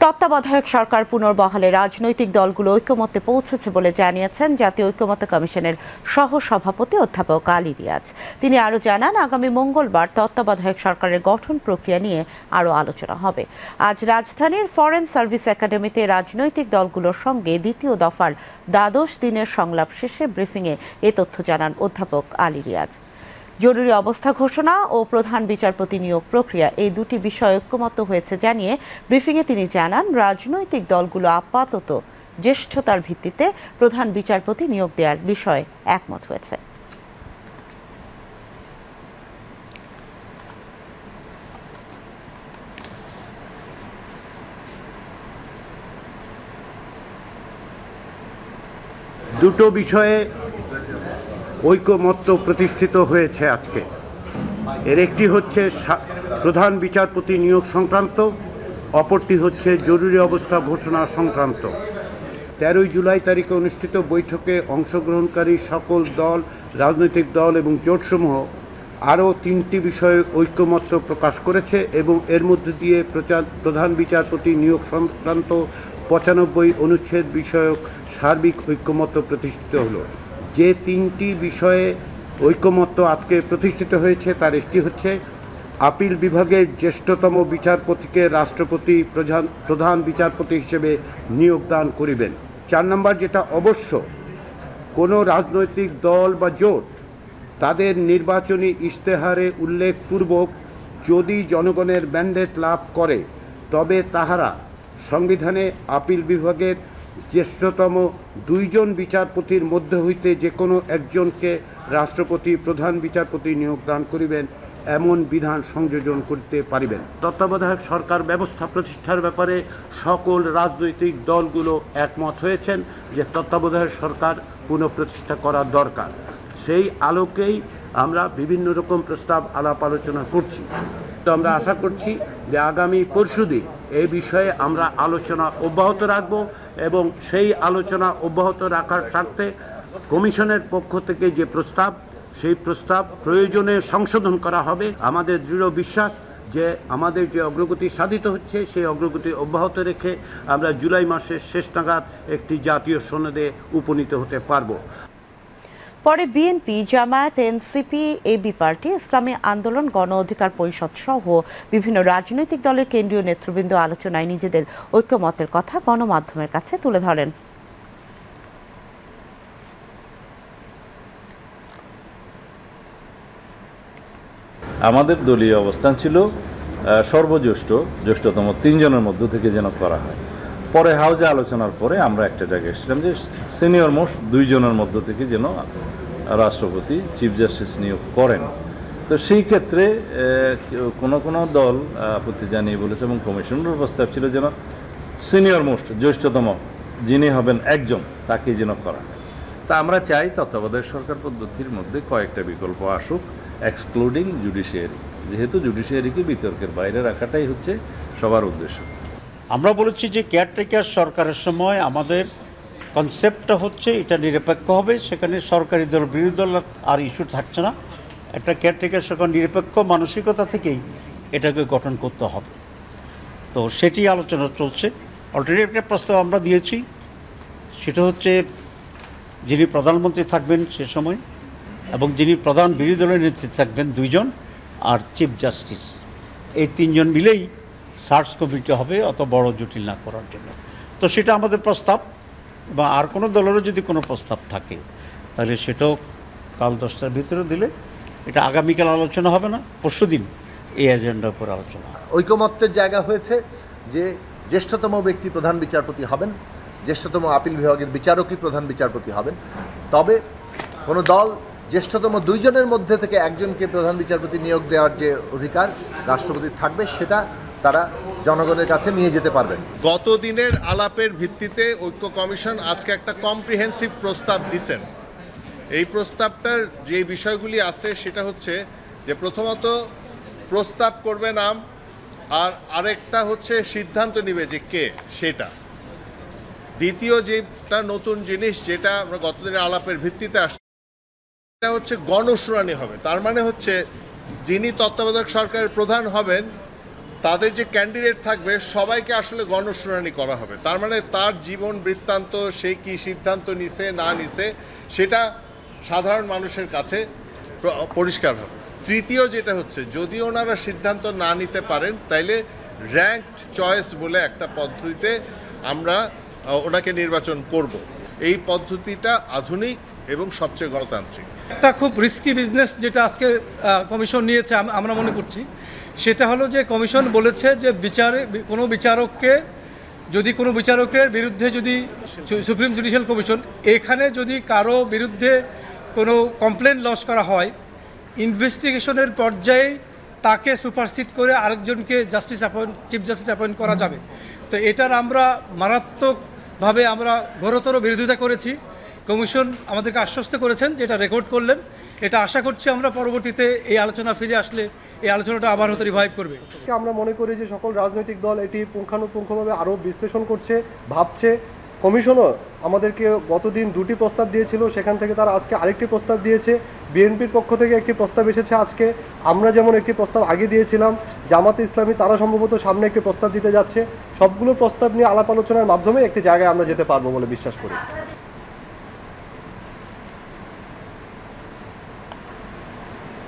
তত্ত্বাবধায়ক সরকার পুনর্বহালে রাজনৈতিক দলগুলো ঐকমত্যে পৌঁছেছে বলে জানিয়েছেন জাতীয় ঐকমত্য কমিশনের সহসভাপতি অধ্যাপক আলী রিয়াজ। তিনি আরও জানান, আগামী মঙ্গলবার তত্ত্বাবধায়ক সরকারের গঠন প্রক্রিয়া নিয়ে আরও আলোচনা হবে। আজ রাজধানীর ফরেন সার্ভিস একাডেমিতে রাজনৈতিক দলগুলোর সঙ্গে দ্বিতীয় দফার দ্বাদশ দিনের সংলাপ শেষে ব্রিফিংয়ে এ তথ্য জানান অধ্যাপক আলী রিয়াজ। জরুরি অবস্থা ঘোষণা ও প্রধান বিচারপতি নিয়োগ প্রক্রিয়া এই দুটি বিষয় ঐক্যমত্য হয়েছে জানিয়ে ব্রিফিংয়ে তিনি জানান, রাজনৈতিক দলগুলো আপাতত জ্যেষ্ঠতার ভিত্তিতে প্রধান বিচারপতি নিয়োগ দেওয়ার বিষয়ে একমত হয়েছে। দুটো বিষয়ে ঐকমত্য প্রতিষ্ঠিত হয়েছে আজকে। এর একটি হচ্ছে প্রধান বিচারপতি নিয়োগ সংক্রান্ত, অপরটি হচ্ছে জরুরি অবস্থা ঘোষণা সংক্রান্ত। 13 জুলাই তারিখে অনুষ্ঠিত বৈঠকে অংশগ্রহণকারী সকল দল, রাজনৈতিক দল এবং জোটসমূহ আরও 3টি বিষয়ে ঐকমত্য প্রকাশ করেছে এবং এর মধ্য দিয়ে প্রধান বিচারপতি নিয়োগ সংক্রান্ত 95 অনুচ্ছেদ বিষয়ক সার্বিক ঐকমত্য প্রতিষ্ঠিত হলো। যে 3টি বিষয়ে ঐকমত্য আজকে প্রতিষ্ঠিত হয়েছে তার একটি হচ্ছে আপিল বিভাগের জ্যেষ্ঠতম বিচারপতিকে রাষ্ট্রপতি প্রধান বিচারপতি হিসেবে নিয়োগদান করিবেন। 4 নম্বর, যেটা অবশ্য কোনো রাজনৈতিক দল বা জোট তাদের নির্বাচনী ইশতেহারে উল্লেখপূর্বক যদি জনগণের ম্যান্ডেট লাভ করে তবে তাহারা সংবিধানে আপিল বিভাগের জ্যেষ্ঠতম 2 জন বিচারপতির মধ্য হইতে যে কোনো একজনকে রাষ্ট্রপতি প্রধান বিচারপতি নিয়োগদান করিবেন এমন বিধান সংযোজন করতে পারিবেন। তত্ত্বাবধায়ক সরকার ব্যবস্থা প্রতিষ্ঠার ব্যাপারে সকল রাজনৈতিক দলগুলো একমত হয়েছেন যে তত্ত্বাবধায়ক সরকার পুনঃপ্রতিষ্ঠা করা দরকার। সেই আলোকেই আমরা বিভিন্ন রকম প্রস্তাব আলাপ আলোচনা করছি। তো আমরা আশা করছি যে আগামী পরশুদিন এই বিষয়ে আমরা আলোচনা অব্যাহত রাখব এবং সেই আলোচনা অব্যাহত রাখার স্বার্থে কমিশনের পক্ষ থেকে যে প্রস্তাব, সেই প্রস্তাব প্রয়োজনে সংশোধন করা হবে। আমাদের দৃঢ় বিশ্বাস যে আমাদের যে অগ্রগতি সাধিত হচ্ছে সেই অগ্রগতি অব্যাহত রেখে আমরা জুলাই মাসের শেষ নাগাদ একটি জাতীয় সনদে উপনীত হতে পারব। পরে BNP, Jamaat, NCP, AB party, Islami Andolan, গণ অধিকার পরিষদ সহ বিভিন্ন রাজনৈতিক দলের কেন্দ্রীয় নেতৃবৃন্দ আলোচনায় নিজেদের ঐকমত্যের কথা গণমাধ্যমের কাছে তুলে ধরেন। আমাদের দলীয় অবস্থান ছিল জ্যেষ্ঠতম 3 জনের মধ্য থেকে যেন করা হয়। পরে হাউজে আলোচনার পরে আমরা একটা জায়গায় এসেছিলাম যে সিনিয়র মোস্ট 2 জনের মধ্য থেকে যেন রাষ্ট্রপতি চিফ জাস্টিস নিয়োগ করেন। তো সেই ক্ষেত্রে কোনো দল আপত্তি জানিয়ে বলেছে এবং কমিশনের প্রস্তাব ছিল যেন সিনিয়র মোস্ট জ্যেষ্ঠতম যিনি হবেন একজন তাকে যেন করা। তা আমরা চাই তত্ত্বাবধায়ক সরকার পদ্ধতির মধ্যে কয়েকটা বিকল্প আসুক, এক্সক্লুডিং জুডিশিয়ারি, যেহেতু জুডিশিয়ারিকে বিতর্কের বাইরে রাখাটাই হচ্ছে সবার উদ্দেশ্য। আমরা বলেছি যে কেয়ারটেকার সরকারের সময় আমাদের কনসেপ্টটা হচ্ছে এটা নিরপেক্ষ হবে, সেখানে সরকারি দল বিরোধী দল আর ইস্যু থাকছে না। একটা কেয়ারটেকার সরকার নিরপেক্ষ মানসিকতা থেকেই এটাকে গঠন করতে হবে। তো সেটি আলোচনা চলছে। অলরেডি একটা প্রস্তাব আমরা দিয়েছি, সেটা হচ্ছে যিনি প্রধানমন্ত্রী থাকবেন সে সময় এবং যিনি প্রধান বিরোধী দলের নেতৃত্বে থাকবেন 2 জন, আর চিফ জাস্টিস, এই 3 জন মিলেই সার্চ কমিটি হবে অত বড় জটিল না করার জন্য। তো সেটা আমাদের প্রস্তাব, বা আর কোনো দলেরও যদি কোনো প্রস্তাব থাকে তাহলে সেটাও কাল 10টার ভিতরে দিলে এটা আগামীকাল আলোচনা হবে না, পরশুদিন এই এজেন্ডার উপর আলোচনা। ঐকমত্যের জায়গা হয়েছে যে জ্যেষ্ঠতম ব্যক্তি প্রধান বিচারপতি হবেন, জ্যেষ্ঠতম আপিল বিভাগের বিচারকই প্রধান বিচারপতি হবেন। তবে কোনো দল জ্যেষ্ঠতম 2 জনের মধ্যে থেকে একজনকে প্রধান বিচারপতি নিয়োগ দেওয়ার যে অধিকার রাষ্ট্রপতির থাকবে সেটা তারা জনগণের কাছে নিয়ে যেতে পারবেন। গত দিনের আলাপের ভিত্তিতে ঐক্য কমিশন আজকে একটা কম্প্রিহেন্সিভ প্রস্তাব দিয়েছেন। এই প্রস্তাবটার যে বিষয়গুলি আছে সেটা হচ্ছে যে প্রথমত প্রস্তাব করবে নাম, আর আরেকটা হচ্ছে সিদ্ধান্ত নেবে যে কে সেটা। দ্বিতীয় যেটা নতুন জিনিস যেটা আমরা গত দিনের আলাপের ভিত্তিতে আসছে এটা হচ্ছে গণশুনানি হবে। তার মানে হচ্ছে যিনি তত্ত্বাবধায়ক সরকারের প্রধান হবেন তাদের যে ক্যান্ডিডেট থাকবে সবাইকে আসলে গণশুনানি করা হবে। তার মানে তার জীবন বৃত্তান্ত, সে কি সিদ্ধান্ত নিছে না নিছে সেটা সাধারণ মানুষের কাছে পরিষ্কার হবে। তৃতীয় যেটা হচ্ছে, যদি ওনারা সিদ্ধান্ত না নিতে পারেন তাইলে র্যাঙ্কড চয়েস বলে একটা পদ্ধতিতে আমরা ওনাকে নির্বাচন করব। এই পদ্ধতিটা আধুনিক এবং সবচেয়ে গণতান্ত্রিক। একটা খুব রিস্কি বিজনেস যেটা আজকে কমিশন নিয়েছে আমরা মনে করছি, সেটা হলো যে কমিশন বলেছে যে কোনো বিচারকের বিরুদ্ধে যদি সুপ্রিম জুডিশিয়াল কমিশন এখানে যদি কারো বিরুদ্ধে কোনো কমপ্লেন লজ করা হয়, ইনভেস্টিগেশনের পর্যায়ে তাকে সুপারসিড করে আরেকজনকে চিফ জাস্টিস অ্যাপয়েন্ট করা যাবে। তো এটার আমরা মারাত্মকভাবে আমরা ঘোরতর বিরোধিতা করেছি। কমিশন আমাদেরকে আশ্বস্ত করেছেন যে এটা রেকর্ড করলেন। এটা আশা করছি আমরা পরবর্তীতে এই আলোচনা ফিরে আসলে এই আলোচনাটা আবার হয়তো রিভাইভ করবে। আমরা মনে করি যে সকল রাজনৈতিক দল এটি পুঙ্খানুপুঙ্খভাবে আরও বিশ্লেষণ করছে, ভাবছে। কমিশনও আমাদেরকে গতদিন 2টি প্রস্তাব দিয়েছিল, সেখান থেকে তারা আজকে আরেকটি প্রস্তাব দিয়েছে। বিএনপির পক্ষ থেকে একটি প্রস্তাব এসেছে আজকে। আমরা যেমন একটি প্রস্তাব আগে দিয়েছিলাম, জামাতে ইসলামী তারা সম্ভবত সামনে একটি প্রস্তাব দিতে যাচ্ছে। সবগুলো প্রস্তাব নিয়ে আলাপ আলোচনার মাধ্যমে একটি জায়গায় আমরা যেতে পারবো বলে বিশ্বাস করি।